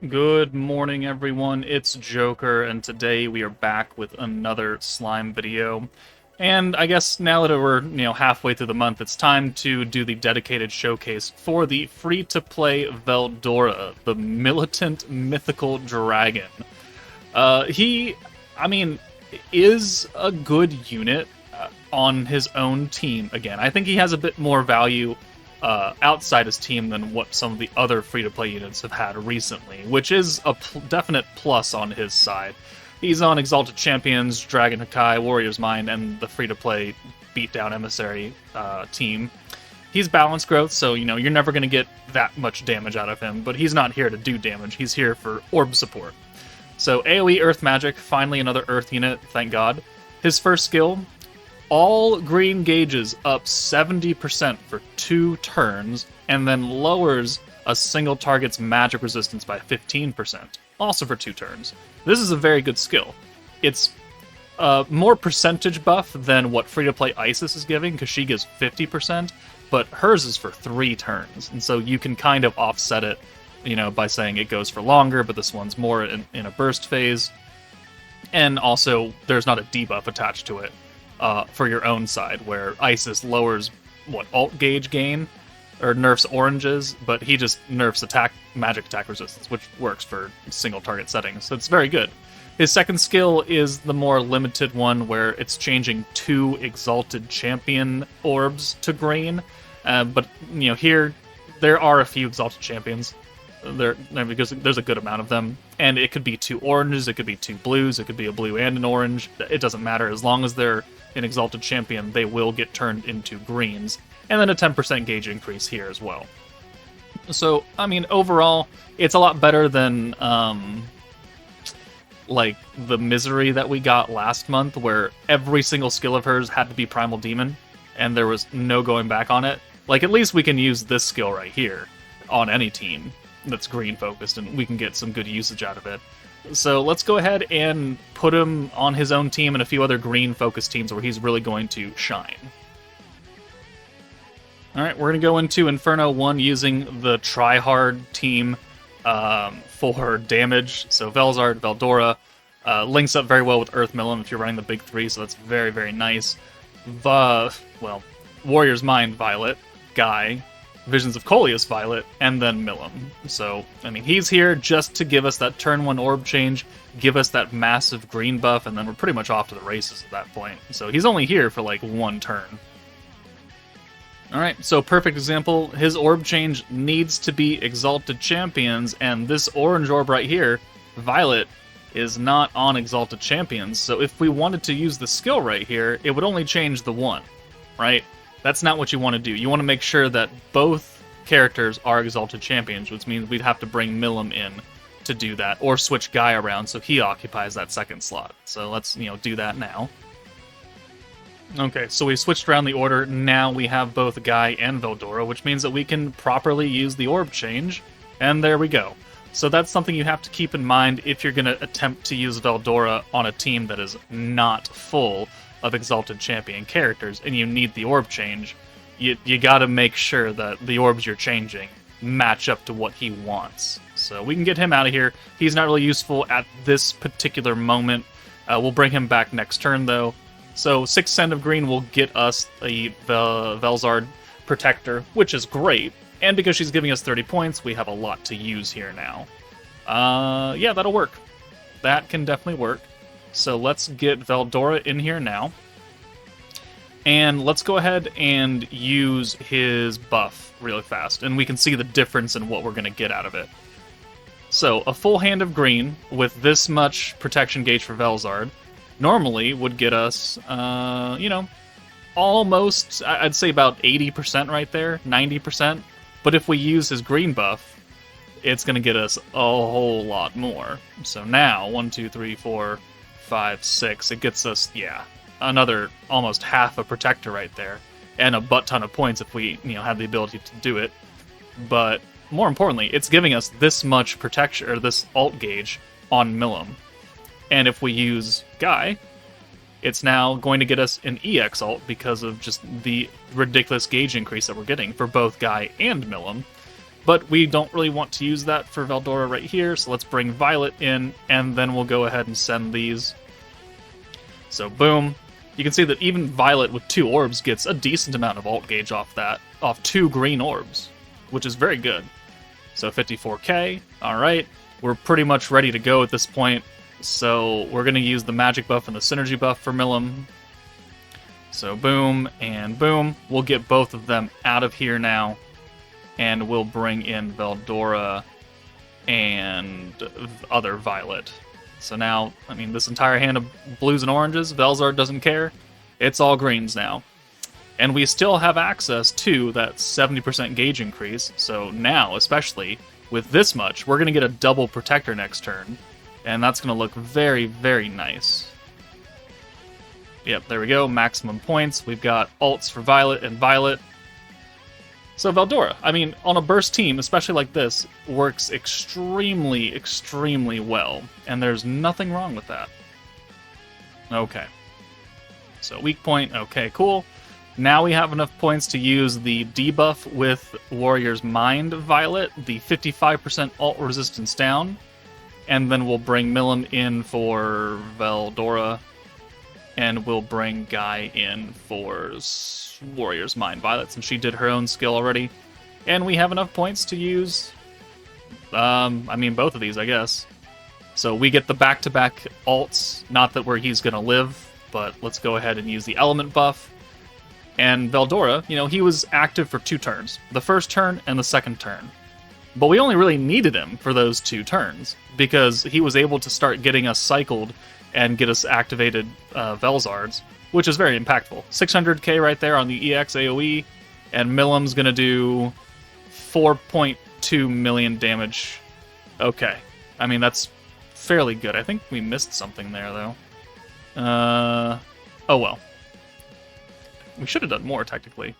Good morning, everyone. It's Joker, and today we are back with another slime video. And I guess now that we're, halfway through the month, it's time to do the dedicated showcase for the free-to-play Veldora, the militant mythical dragon. He, I mean, is a good unit on his own team. Again, I think he has a bit more value outside his team than what some of the other free-to-play units have had recently, which is a definite plus on his side. He's on Exalted Champions, Dragon Hakai, Warrior's Mind, and the free-to-play Beatdown Emissary team. He's balanced growth, so, you're never going to get that much damage out of him, but he's not here to do damage. He's here for orb support. So AoE Earth Magic, finally another Earth unit, thank God. His first skill, all green gauges up 70% for 2 turns, and then lowers a single target's magic resistance by 15%, also for 2 turns. This is a very good skill. It's more percentage buff than what free-to-play Isis is giving, because she gives 50%, but hers is for 3 turns, and so you can kind of offset it, by saying it goes for longer, but this one's more in a burst phase, and also there's not a debuff attached to it. For your own side, where Isis lowers, alt gauge gain, or nerfs oranges, but he just nerfs magic attack resistance, which works for single target settings, so it's very good. His second skill is the more limited one, where it's changing 2 Exalted Champion orbs to green, but, here, there are a few Exalted Champions, because there's a good amount of them, and it could be 2 oranges, it could be 2 blues, it could be a blue and an orange, it doesn't matter, as long as they're an Exalted Champion, they will get turned into greens, and then a 10% gauge increase here as well. So, overall, it's a lot better than, the misery that we got last month, where every single skill of hers had to be Primal Demon, and there was no going back on it. At least we can use this skill right here on any team that's green-focused, and we can get some good usage out of it. So let's go ahead and put him on his own team and a few other green-focused teams where he's really going to shine. Alright, we're going to go into Inferno 1 using the tryhard team for damage. So Velzard, Veldora, links up very well with Earth Milim if you're running the big 3, so that's very, very nice. Warrior's Mind Violet, Guy, Visions of Coleus Violet, and then Milim. So, he's here just to give us that turn 1 orb change, give us that massive green buff, and then we're pretty much off to the races at that point. So he's only here for 1 turn. Alright, so perfect example, his orb change needs to be Exalted Champions, and this orange orb right here, Violet, is not on Exalted Champions, so if we wanted to use the skill right here, it would only change the 1, right? That's not what you want to do. You want to make sure that both characters are Exalted Champions, which means we'd have to bring Milim in to do that, or switch Guy around so he occupies that second slot. So let's, do that now. Okay, so we switched around the order. Now we have both Guy and Veldora, which means that we can properly use the orb change, and there we go. So that's something you have to keep in mind if you're going to attempt to use Veldora on a team that is not full of Exalted Champion characters, and you need the orb change. You gotta make sure that the orbs you're changing match up to what he wants. So we can get him out of here. He's not really useful at this particular moment. We'll bring him back next turn, though. So 6 Send of Green will get us a Velzard Protector, which is great. And because she's giving us 30 points, we have a lot to use here now. Yeah, that'll work. That can definitely work. So let's get Veldora in here now. And let's go ahead and use his buff really fast. And we can see the difference in what we're going to get out of it. So, a full hand of green with this much protection gauge for Velzard normally would get us, almost, I'd say about 80% right there, 90%. But if we use his green buff, it's going to get us a whole lot more. So now, 1, 2, 3, 4... 5, 6, it gets us, another almost half a protector right there, and a butt ton of points if we, have the ability to do it. But more importantly, it's giving us this much protection, or this alt gauge on Milim. And if we use Guy, it's now going to get us an EX alt because of just the ridiculous gauge increase that we're getting for both Guy and Milim. But we don't really want to use that for Veldora right here, so let's bring Violet in, and then we'll go ahead and send these. So boom. You can see that even Violet with 2 orbs gets a decent amount of ult gauge off 2 green orbs, which is very good. So 54k, alright. We're pretty much ready to go at this point, so we're going to use the magic buff and the synergy buff for Milim. So boom and boom. We'll get both of them out of here now. And we'll bring in Veldora and other Violet. So now, I mean, this entire hand of blues and oranges, Velzard doesn't care. It's all greens now. And we still have access to that 70% gauge increase. So now, especially with this much, we're going to get a double protector next turn. And that's going to look very, very nice. Yep, there we go. Maximum points. We've got ults for Violet and Violet. So Veldora, I mean, on a burst team, especially like this, works extremely, extremely well. And there's nothing wrong with that. Okay. So weak point, okay, cool. Now we have enough points to use the debuff with Warrior's Mind Violet, the 55% ult resistance down. And then we'll bring Milim in for Veldora. And we'll bring Guy in for Warrior's Mind Violet, since she did her own skill already. And we have enough points to use, I mean, both of these, I guess. So we get the back-to-back ults, not that he's going to live, but let's go ahead and use the element buff. And Veldora, you know, he was active for 2 turns. The first turn and the second turn. But we only really needed him for those 2 turns, because he was able to start getting us cycled and get us activated Velzards, which is very impactful. 600k right there on the EX AoE, and Milim's going to do 4.2 million damage. Okay. I mean, that's fairly good. I think we missed something there, though. Oh well. We should have done more, technically.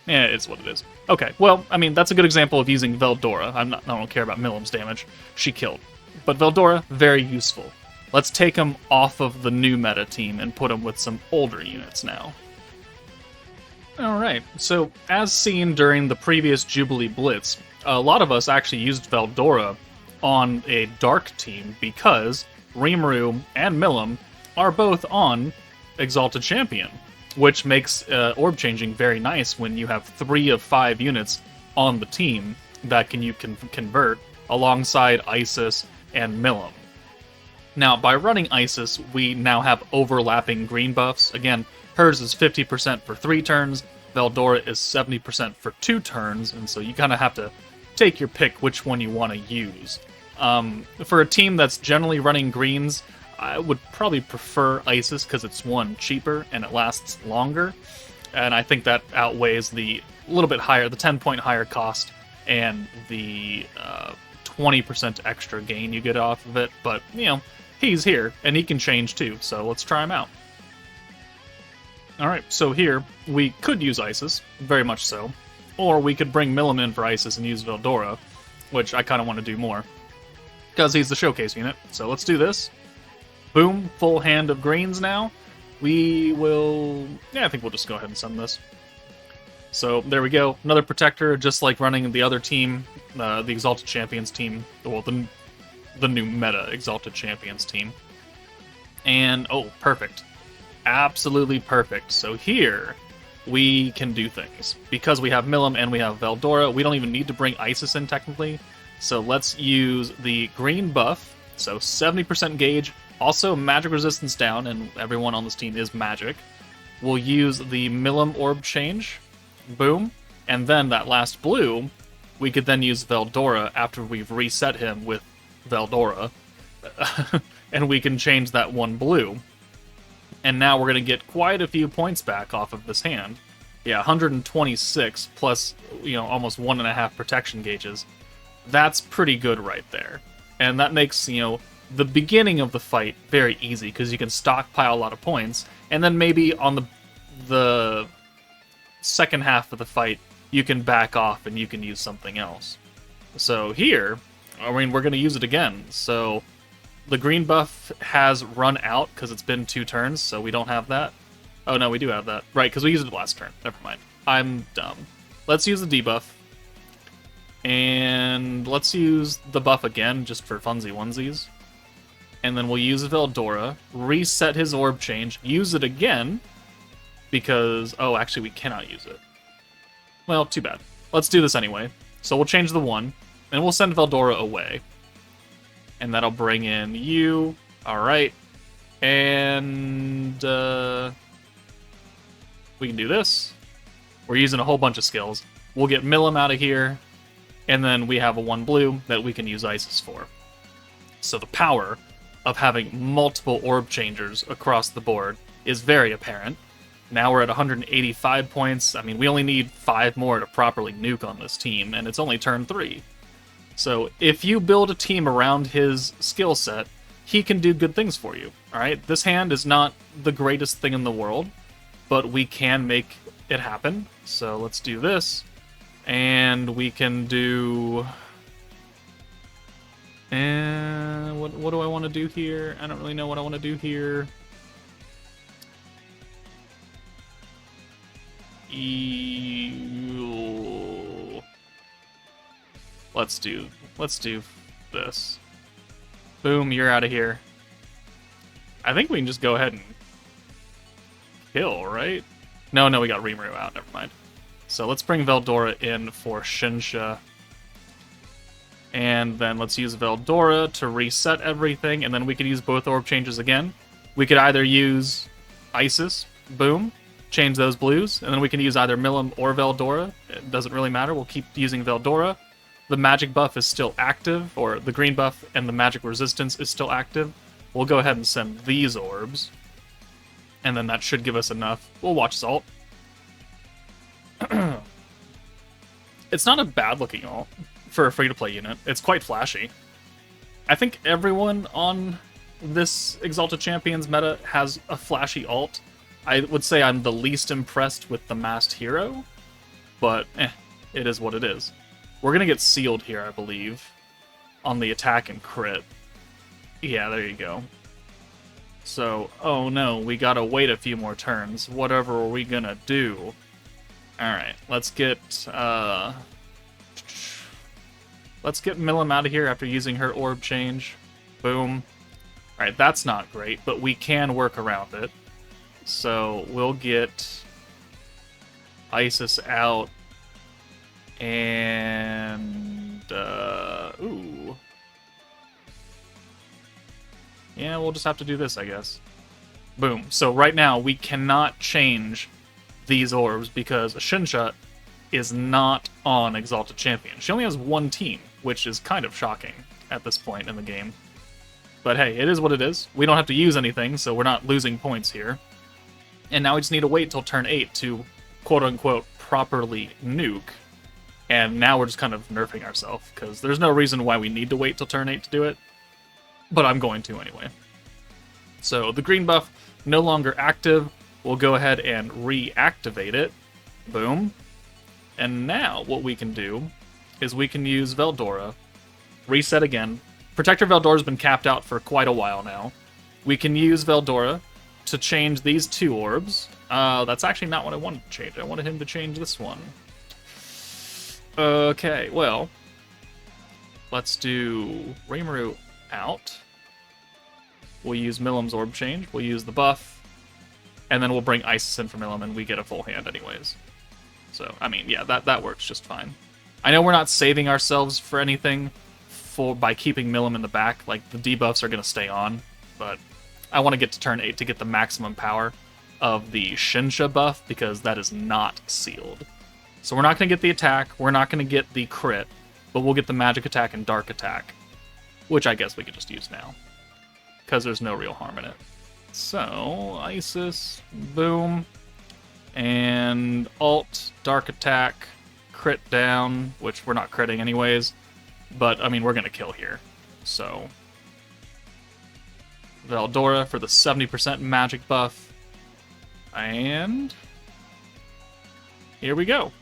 Yeah, it's what it is. Okay, well, I mean, that's a good example of using Veldora. I don't care about Milim's damage. She killed. But Veldora, very useful. Let's take him off of the new meta team and put him with some older units now. Alright, so as seen during the previous Jubilee Blitz, a lot of us actually used Veldora on a dark team because Rimuru and Milim are both on Exalted Champion, which makes orb changing very nice when you have 3 of 5 units on the team that you can convert alongside Isis and Milim. Now, by running Isis, we now have overlapping green buffs. Again, hers is 50% for 3 turns, Veldora is 70% for 2 turns, and so you kind of have to take your pick which one you want to use. For a team that's generally running greens, I would probably prefer Isis because it's, 1, cheaper, and it lasts longer, and I think that outweighs the little bit higher, the 10-point higher cost, and the 20% extra gain you get off of it, but, you know, he's here, and he can change too, so let's try him out. Alright, so here, we could use Isis, very much so, or we could bring Milim in for Isis and use Veldora, which I kind of want to do more, because he's the showcase unit, so let's do this. Boom, full hand of greens now. We will... yeah, I think we'll just go ahead and send this. So, there we go, another protector, just like running the other team, the Exalted Champions team, well, the new meta Exalted Champions team. And, oh, perfect. Absolutely perfect. So here, we can do things. Because we have Milim and we have Veldora, we don't even need to bring Isis in, technically. So let's use the green buff, so 70% gauge, also magic resistance down, and everyone on this team is magic. We'll use the Milim orb change, boom, and then that last blue, we could then use Veldora after we've reset him with Veldora, and we can change that 1 blue. And now we're going to get quite a few points back off of this hand. Yeah, 126 plus, you know, almost 1.5 protection gauges. That's pretty good right there. And that makes, you know, the beginning of the fight very easy, because you can stockpile a lot of points, and then maybe on the second half of the fight, you can back off and you can use something else. So here, I mean, we're going to use it again. So the green buff has run out because it's been 2 turns, so we don't have that. Oh, no, we do have that. Right, because we used it last turn. Never mind. I'm dumb. Let's use the debuff. And let's use the buff again, just for funsy onesies. And then we'll use Veldora, reset his orb change, use it again, because... Oh, actually, we cannot use it. Well, too bad. Let's do this anyway. So we'll change the 1, and we'll send Veldora away. And that'll bring in you. Alright. And... we can do this. We're using a whole bunch of skills. We'll get Milim out of here, and then we have a 1 blue that we can use Isis for. So the power of having multiple orb changers across the board is very apparent. Now we're at 185 points. I mean, we only need 5 more to properly nuke on this team, and it's only turn 3. So if you build a team around his skill set, he can do good things for you. Alright, this hand is not the greatest thing in the world, but we can make it happen. So let's do this. And we can do... And what do I want to do here? I don't really know what I want to do here. Let's do this. Boom, you're out of here. I think we can just go ahead and kill, right? No, we got Rimuru out, never mind. So let's bring Veldora in for Shinsha. And then let's use Veldora to reset everything, and then we could use both orb changes again. We could either use Isis, boom, change those blues, and then we can use either Milim or Veldora. It doesn't really matter, we'll keep using Veldora. The magic buff is still active, or the green buff and the magic resistance is still active. We'll go ahead and send these orbs, and then that should give us enough. We'll watch Salt. It's not a bad looking ult for a free-to-play unit. It's quite flashy. I think everyone on this Exalted Champions meta has a flashy ult. I would say I'm the least impressed with the masked hero, but it is what it is. We're gonna get sealed here, I believe, on the attack and crit. Yeah, there you go. So, oh no, we gotta wait a few more turns. Whatever are we gonna do? Alright, let's get Milim out of here after using her orb change. Boom. Alright, that's not great, but we can work around it. So we'll get Isis out, and ooh. Yeah, we'll just have to do this, I guess. Boom. So right now we cannot change these orbs because Shinsha is not on Exalted Champion. She only has 1 team, which is kind of shocking at this point in the game. But hey, it is what it is. We don't have to use anything, so we're not losing points here. And now we just need to wait till turn 8 to quote-unquote properly nuke. And now we're just kind of nerfing ourselves, because there's no reason why we need to wait till turn 8 to do it. But I'm going to anyway. So the green buff, no longer active. We'll go ahead and reactivate it. Boom. And now what we can do is we can use Veldora, reset again. Protector Veldora's been capped out for quite a while now. We can use Veldora to change these 2 orbs. That's actually not what I wanted to change. I wanted him to change this one. Okay, well, let's do Rimuru out. We'll use Milim's orb change. We'll use the buff. And then we'll bring Isis in for Milim, and we get a full hand anyways. So, I mean, yeah, that works just fine. I know we're not saving ourselves for anything by keeping Milim in the back. Like, the debuffs are going to stay on, but I want to get to turn 8 to get the maximum power of the Shinsha buff, because that is not sealed. So we're not going to get the attack, we're not going to get the crit, but we'll get the magic attack and dark attack, which I guess we could just use now, because there's no real harm in it. So, Isis, boom, and alt, dark attack, crit down, which we're not critting anyways, but, I mean, we're going to kill here. So, Veldora for the 70% magic buff, and here we go.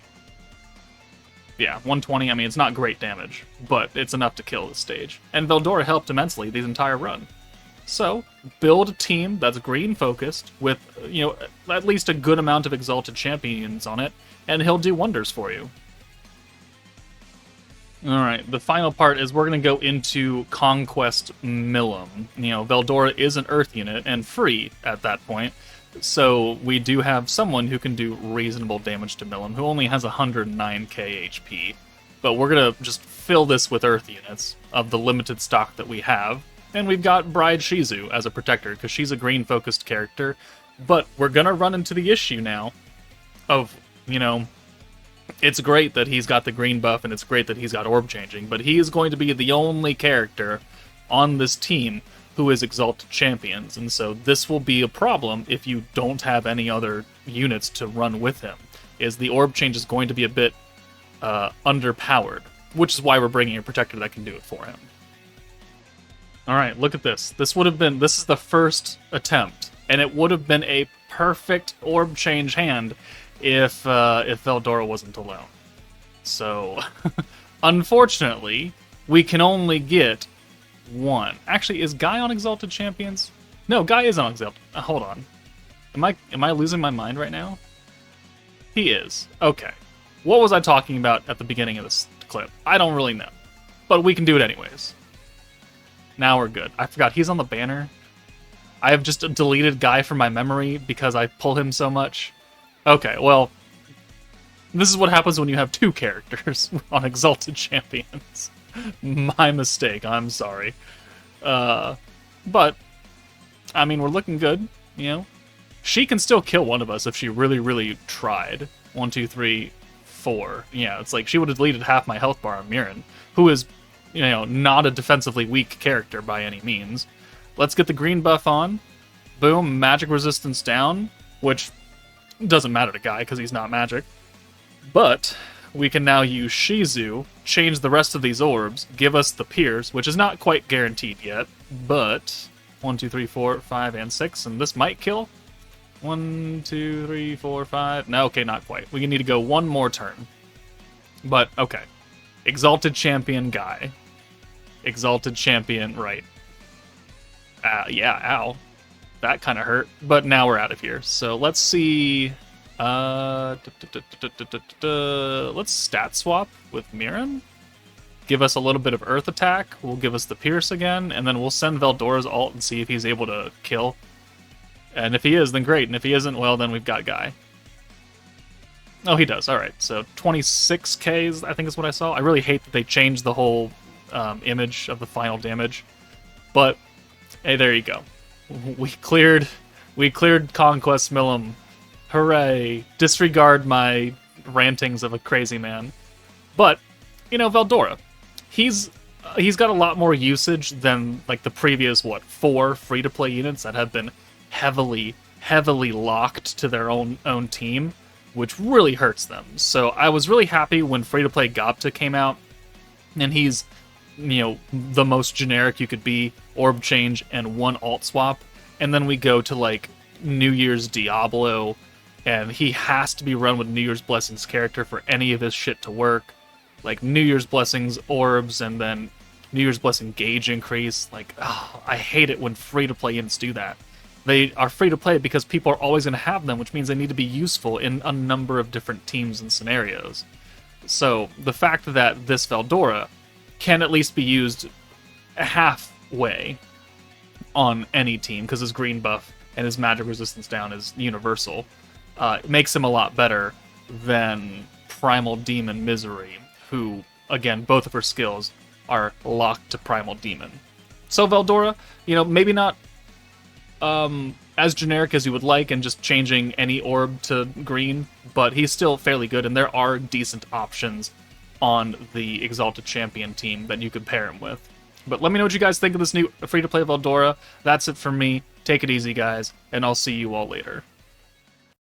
Yeah, 120, I mean, it's not great damage, but it's enough to kill this stage. And Veldora helped immensely the entire run. So, build a team that's green-focused with, you know, at least a good amount of Exalted Champions on it, and he'll do wonders for you. Alright, the final part is we're going to go into Conquest Milim. Veldora is an Earth unit, and free at that point, so we do have someone who can do reasonable damage to Milim, who only has 109k HP. But we're going to just fill this with Earth units of the limited stock that we have, and we've got Bride Shizu as a protector, because she's a green-focused character, but we're going to run into the issue now of, it's great that he's got the green buff, and it's great that he's got orb changing, but he is going to be the only character on this team who is Exalted Champions, and so this will be a problem if you don't have any other units to run with him, is the orb change is going to be a bit underpowered, which is why we're bringing a protector that can do it for him. Alright, look at this. This is the first attempt, and it would have been a perfect orb change hand if Veldora wasn't alone. So, unfortunately, we can only get one. Actually, is Guy on Exalted Champions? No, Guy is on Exalted. Hold on. Am I losing my mind right now? He is. Okay. What was I talking about at the beginning of this clip? I don't really know. But we can do it anyways. Now we're good. I forgot, he's on the banner. I have just deleted Guy from my memory because I pull him so much. Okay, well, this is what happens when you have two characters on Exalted Champions. My mistake, I'm sorry. But, I mean, we're looking good, She can still kill one of us if she really, really tried. 1, 2, 3, 4. Yeah, it's like she would have deleted half my health bar on Mirin, who is, not a defensively weak character by any means. Let's get the green buff on. Boom, magic resistance down, which doesn't matter to Guy because he's not magic. But we can now use Shizu, change the rest of these orbs, give us the Pierce, which is not quite guaranteed yet, but 1, 2, 3, 4, 5, and 6, and this might kill. 1, 2, 3, 4, 5. No, okay, not quite. We need to go one more turn. But, okay. Exalted Champion Guy. Exalted Champion, right. Yeah, ow. That kind of hurt, but now we're out of here. So let's see. Let's stat swap with Mirin. Give us a little bit of Earth attack. Will give us the Pierce again, and then we'll send Veldora's ult and see if he's able to kill. And if he is, then great. And if he isn't, well, then we've got Guy. Oh, he does. All right. So 26k, I think is what I saw. I really hate that they changed the whole image of the final damage, but hey, there you go. We cleared Conquest Milim. Hooray. Disregard my rantings of a crazy man. But, Veldora. He's got a lot more usage than like the previous 4 free-to-play units that have been heavily locked to their own team, which really hurts them. So I was really happy when free-to-play Gopta came out, and he's the most generic you could be, orb change and 1 alt swap, and then we go to like New Year's Diablo, and he has to be run with New Year's Blessings character for any of his shit to work, like New Year's Blessings orbs, and then New Year's Blessing gauge increase. Like, I hate it when free-to-play units do that. They are free-to-play because people are always going to have them, which means they need to be useful in a number of different teams and scenarios. So the fact that this Veldora can at least be used halfway on any team, because his green buff and his magic resistance down is universal, it makes him a lot better than Primal Demon Misery, who, again, both of her skills are locked to Primal Demon. So Veldora, maybe not as generic as you would like and just changing any orb to green, but he's still fairly good, and there are decent options on the Exalted Champion team that you could pair him with. But let me know what you guys think of this new free-to-play Veldora. That's it for me. Take it easy, guys, and I'll see you all later.